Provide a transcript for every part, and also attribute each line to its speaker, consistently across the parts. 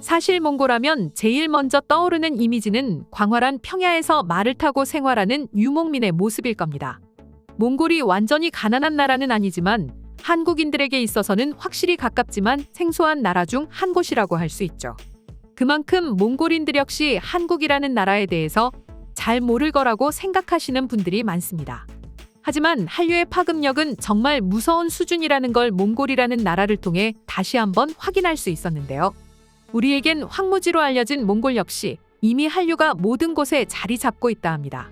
Speaker 1: 사실 몽골하면 제일 먼저 떠오르는 이미지는 광활한 평야에서 말을 타고 생활하는 유목민의 모습일 겁니다. 몽골이 완전히 가난한 나라는 아니지만 한국인들에게 있어서는 확실히 가깝지만 생소한 나라 중 한 곳이라고 할 수 있죠. 그만큼 몽골인들 역시 한국이라는 나라에 대해서 잘 모를 거라고 생각하시는 분들이 많습니다. 하지만 한류의 파급력은 정말 무서운 수준이라는 걸 몽골이라는 나라를 통해 다시 한번 확인할 수 있었는데요. 우리에겐 황무지로 알려진 몽골 역시 이미 한류가 모든 곳에 자리 잡고 있다 합니다.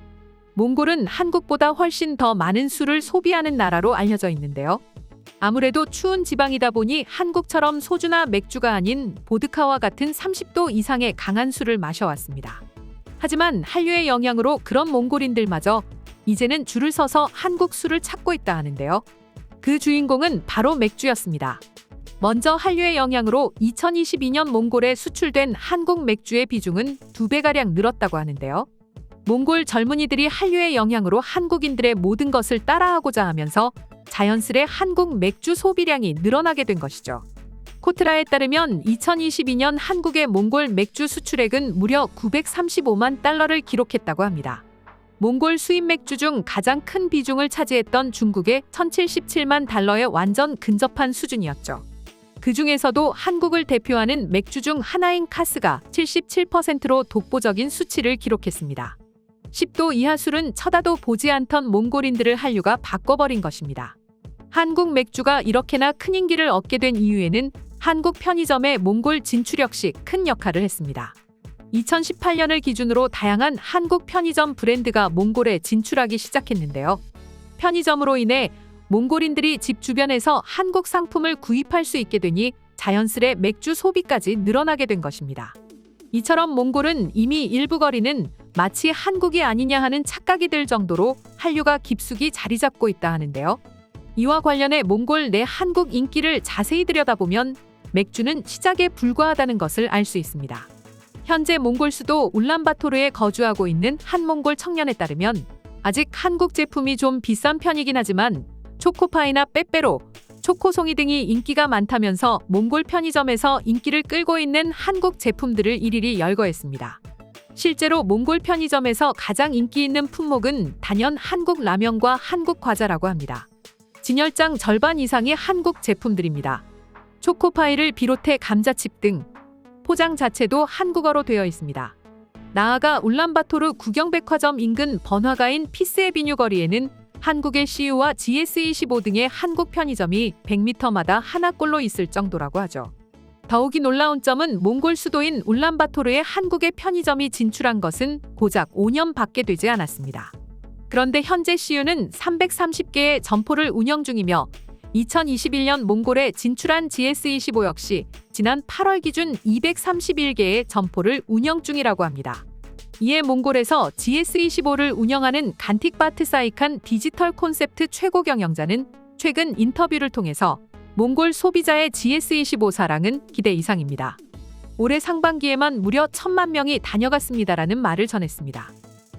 Speaker 1: 몽골은 한국보다 훨씬 더 많은 술을 소비하는 나라로 알려져 있는데요. 아무래도 추운 지방이다 보니 한국처럼 소주나 맥주가 아닌 보드카와 같은 30도 이상의 강한 술을 마셔왔습니다. 하지만 한류의 영향으로 그런 몽골인들마저 이제는 줄을 서서 한국 술을 찾고 있다 하는데요. 그 주인공은 바로 맥주였습니다. 먼저 한류의 영향으로 2022년 몽골에 수출된 한국 맥주의 비중은 2배가량 늘었다고 하는데요. 몽골 젊은이들이 한류의 영향으로 한국인들의 모든 것을 따라하고자 하면서 자연스레 한국 맥주 소비량이 늘어나게 된 것이죠. 코트라에 따르면 2022년 한국의 몽골 맥주 수출액은 무려 935만 달러를 기록했다고 합니다. 몽골 수입 맥주 중 가장 큰 비중을 차지했던 중국의 1077만 달러에 완전 근접한 수준이었죠. 그 중에서도 한국을 대표하는 맥주 중 하나인 카스가 77%로 독보적인 수치를 기록했습니다. 10도 이하 술은 쳐다도 보지 않던 몽골인들을 한류가 바꿔버린 것입니다. 한국 맥주가 이렇게나 큰 인기를 얻게 된 이유에는 한국 편의점의 몽골 진출 역시 큰 역할을 했습니다. 2018년을 기준으로 다양한 한국 편의점 브랜드가 몽골에 진출하기 시작했는데요. 편의점으로 인해 몽골인들이 집 주변에서 한국 상품을 구입할 수 있게 되니 자연스레 맥주 소비까지 늘어나게 된 것입니다. 이처럼 몽골은 이미 일부 거리는 마치 한국이 아니냐 하는 착각이 들 정도로 한류가 깊숙이 자리 잡고 있다 하는데요. 이와 관련해 몽골 내 한국 인기를 자세히 들여다보면 맥주는 시작에 불과하다는 것을 알 수 있습니다. 현재 몽골 수도 울란바토르에 거주하고 있는 한 몽골 청년에 따르면 아직 한국 제품이 좀 비싼 편이긴 하지만 초코파이나 빼빼로, 초코송이 등이 인기가 많다면서 몽골 편의점에서 인기를 끌고 있는 한국 제품들을 일일이 열거했습니다. 실제로 몽골 편의점에서 가장 인기 있는 품목은 단연 한국 라면과 한국 과자라고 합니다. 진열장 절반 이상이 한국 제품들입니다. 초코파이를 비롯해 감자칩 등 포장 자체도 한국어로 되어 있습니다. 나아가 울란바토르 구경백화점 인근 번화가인 피스에비뉴 거리에는 한국의 CU와 GS25 등의 한국 편의점이 100m마다 하나꼴로 있을 정도라고 하죠. 더욱이 놀라운 점은 몽골 수도인 울란바토르에 한국의 편의점이 진출한 것은 고작 5년밖에 되지 않았습니다. 그런데 현재 CU는 330개의 점포를 운영 중이며 2021년 몽골에 진출한 GS25 역시 지난 8월 기준 231개의 점포를 운영 중이라고 합니다. 이에 몽골에서 GS25를 운영하는 간틱바트 사이칸 디지털 콘셉트 최고 경영자는 최근 인터뷰를 통해서 몽골 소비자의 GS25 사랑은 기대 이상입니다. 올해 상반기에만 무려 1,000만 명이 다녀갔습니다라는 말을 전했습니다.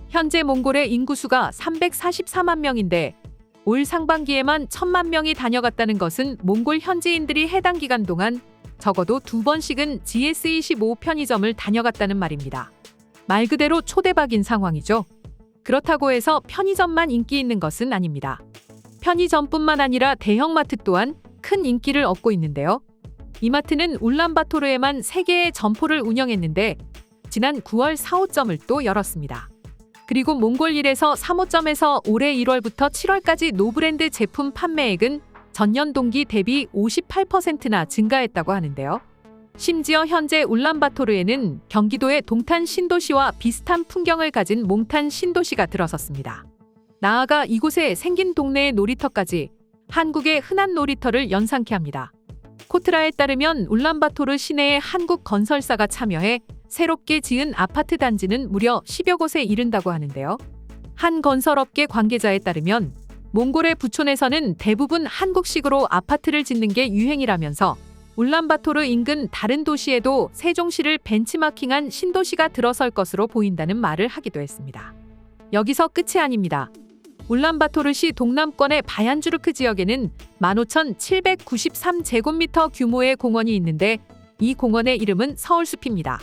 Speaker 1: 현재 몽골의 인구수가 344만 명인데 올 상반기에만 1,000만 명이 다녀갔다는 것은 몽골 현지인들이 해당 기간 동안 적어도 2번씩은 GS25 편의점을 다녀갔다는 말입니다. 말 그대로 초대박인 상황이죠. 그렇다고 해서 편의점만 인기 있는 것은 아닙니다. 편의점뿐만 아니라 대형마트 또한 큰 인기를 얻고 있는데요. 이마트는 울란바토르에만 3개의 점포를 운영했는데 지난 9월 4호점을 또 열었습니다. 그리고 몽골 1에서 3호점에서 올해 1월부터 7월까지 노브랜드 제품 판매액은 전년 동기 대비 58%나 증가했다고 하는데요. 심지어 현재 울란바토르에는 경기도의 동탄 신도시와 비슷한 풍경을 가진 몽탄 신도시가 들어섰습니다. 나아가 이곳에 생긴 동네의 놀이터까지 한국의 흔한 놀이터를 연상케 합니다. 코트라에 따르면 울란바토르 시내에 한국 건설사가 참여해 새롭게 지은 아파트 단지는 무려 10여 곳에 이른다고 하는데요. 한 건설업계 관계자에 따르면 몽골의 부촌에서는 대부분 한국식으로 아파트를 짓는 게 유행이라면서 울란바토르 인근 다른 도시에도 세종시를 벤치마킹한 신도시가 들어설 것으로 보인다는 말을 하기도 했습니다. 여기서 끝이 아닙니다. 울란바토르시 동남권의 바얀주르크 지역에는 15,793제곱미터 규모의 공원이 있는데 이 공원의 이름은 서울숲입니다.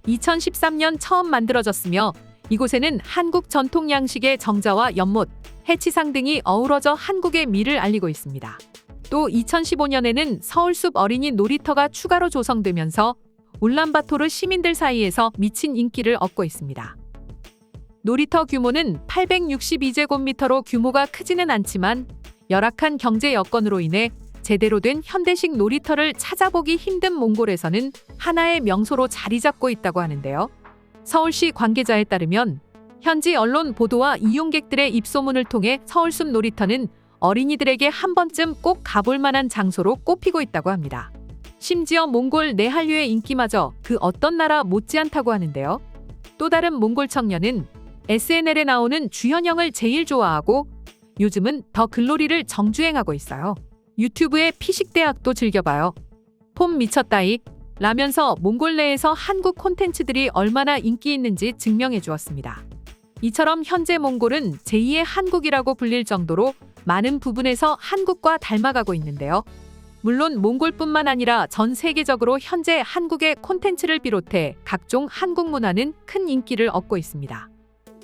Speaker 1: 2013년 처음 만들어졌으며 이곳에는 한국 전통 양식의 정자와 연못, 해치상 등이 어우러져 한국의 미를 알리고 있습니다. 또 2015년에는 서울숲 어린이 놀이터가 추가로 조성되면서 울란바토르 시민들 사이에서 미친 인기를 얻고 있습니다. 놀이터 규모는 862제곱미터로 규모가 크지는 않지만 열악한 경제 여건으로 인해 제대로 된 현대식 놀이터를 찾아보기 힘든 몽골에서는 하나의 명소로 자리 잡고 있다고 하는데요. 서울시 관계자에 따르면 현지 언론 보도와 이용객들의 입소문을 통해 서울숲 놀이터는 어린이들에게 한 번쯤 꼭 가볼 만한 장소로 꼽히고 있다고 합니다. 심지어 몽골 내 한류의 인기마저 그 어떤 나라 못지않다고 하는데요. 또 다른 몽골 청년은 SNL에 나오는 주현영을 제일 좋아하고 요즘은 더 글로리를 정주행하고 있어요. 유튜브에 피식대학도 즐겨봐요. 폼 미쳤다이 라면서 몽골 내에서 한국 콘텐츠들이 얼마나 인기 있는지 증명해 주었습니다. 이처럼 현재 몽골은 제2의 한국이라고 불릴 정도로 많은 부분에서 한국과 닮아가고 있는데요. 물론 몽골뿐만 아니라 전 세계적으로 현재 한국의 콘텐츠를 비롯해 각종 한국 문화는 큰 인기를 얻고 있습니다.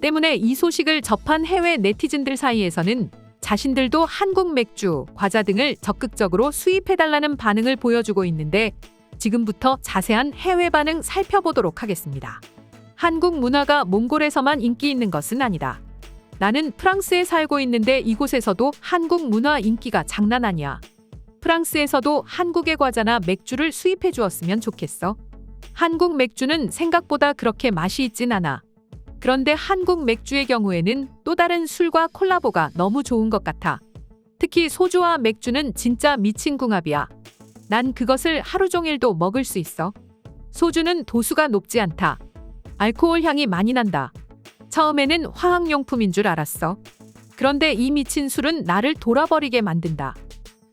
Speaker 1: 때문에 이 소식을 접한 해외 네티즌들 사이에서는 자신들도 한국 맥주, 과자 등을 적극적으로 수입해달라는 반응을 보여주고 있는데 지금부터 자세한 해외 반응 살펴보도록 하겠습니다. 한국 문화가 몽골에서만 인기 있는 것은 아니다. 나는 프랑스에 살고 있는데 이곳에서도 한국 문화 인기가 장난 아니야. 프랑스에서도 한국의 과자나 맥주를 수입해 주었으면 좋겠어. 한국 맥주는 생각보다 그렇게 맛이 있진 않아. 그런데 한국 맥주의 경우에는 또 다른 술과 콜라보가 너무 좋은 것 같아. 특히 소주와 맥주는 진짜 미친 궁합이야. 난 그것을 하루 종일도 먹을 수 있어. 소주는 도수가 높지 않다. 알코올 향이 많이 난다. 처음에는 화학용품인 줄 알았어. 그런데 이 미친 술은 나를 돌아버리게 만든다.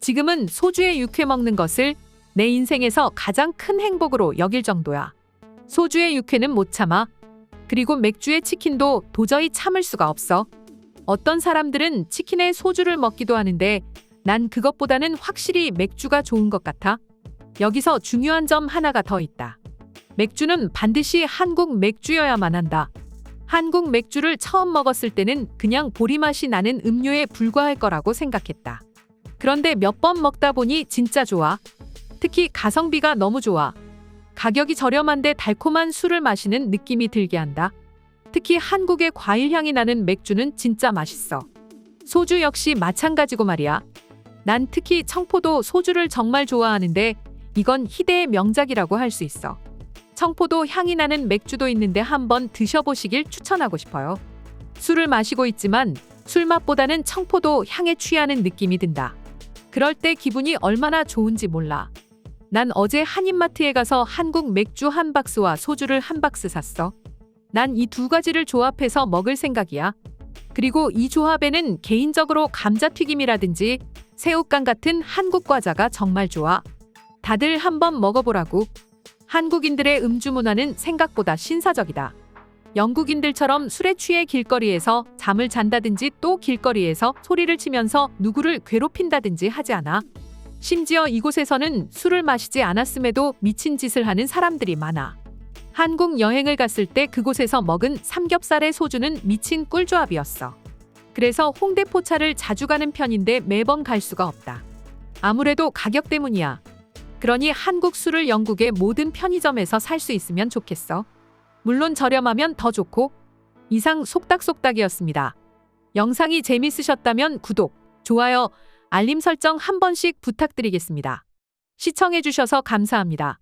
Speaker 1: 지금은 소주에 육회 먹는 것을 내 인생에서 가장 큰 행복으로 여길 정도야. 소주의 육회는 못 참아. 그리고 맥주의 치킨도 도저히 참을 수가 없어. 어떤 사람들은 치킨에 소주를 먹기도 하는데 난 그것보다는 확실히 맥주가 좋은 것 같아. 여기서 중요한 점 하나가 더 있다. 맥주는 반드시 한국 맥주여야만 한다. 한국 맥주를 처음 먹었을 때는 그냥 보리맛이 나는 음료에 불과할 거라고 생각했다. 그런데 몇 번 먹다 보니 진짜 좋아. 특히 가성비가 너무 좋아. 가격이 저렴한데 달콤한 술을 마시는 느낌이 들게 한다. 특히 한국의 과일 향이 나는 맥주는 진짜 맛있어. 소주 역시 마찬가지고 말이야. 난 특히 청포도 소주를 정말 좋아하는데 이건 희대의 명작이라고 할 수 있어. 청포도 향이 나는 맥주도 있는데 한번 드셔보시길 추천하고 싶어요. 술을 마시고 있지만 술 맛보다는 청포도 향에 취하는 느낌이 든다. 그럴 때 기분이 얼마나 좋은지 몰라. 난 어제 한인마트에 가서 한국 맥주 한 박스와 소주를 한 박스 샀어. 난 이 두 가지를 조합해서 먹을 생각이야. 그리고 이 조합에는 개인적으로 감자튀김이라든지 새우깡 같은 한국 과자가 정말 좋아. 다들 한번 먹어보라고. 한국인들의 음주 문화는 생각보다 신사적이다. 영국인들처럼 술에 취해 길거리에서 잠을 잔다든지 또 길거리에서 소리를 치면서 누구를 괴롭힌다든지 하지 않아. 심지어 이곳에서는 술을 마시지 않았음에도 미친 짓을 하는 사람들이 많아. 한국 여행을 갔을 때 그곳에서 먹은 삼겹살에 소주는 미친 꿀조합이었어. 그래서 홍대 포차를 자주 가는 편인데 매번 갈 수가 없다. 아무래도 가격 때문이야. 그러니 한국 술을 영국의 모든 편의점에서 살 수 있으면 좋겠어. 물론 저렴하면 더 좋고. 이상 속닥속닥이었습니다. 영상이 재밌으셨다면 구독, 좋아요, 알림 설정 한 번씩 부탁드리겠습니다. 시청해주셔서 감사합니다.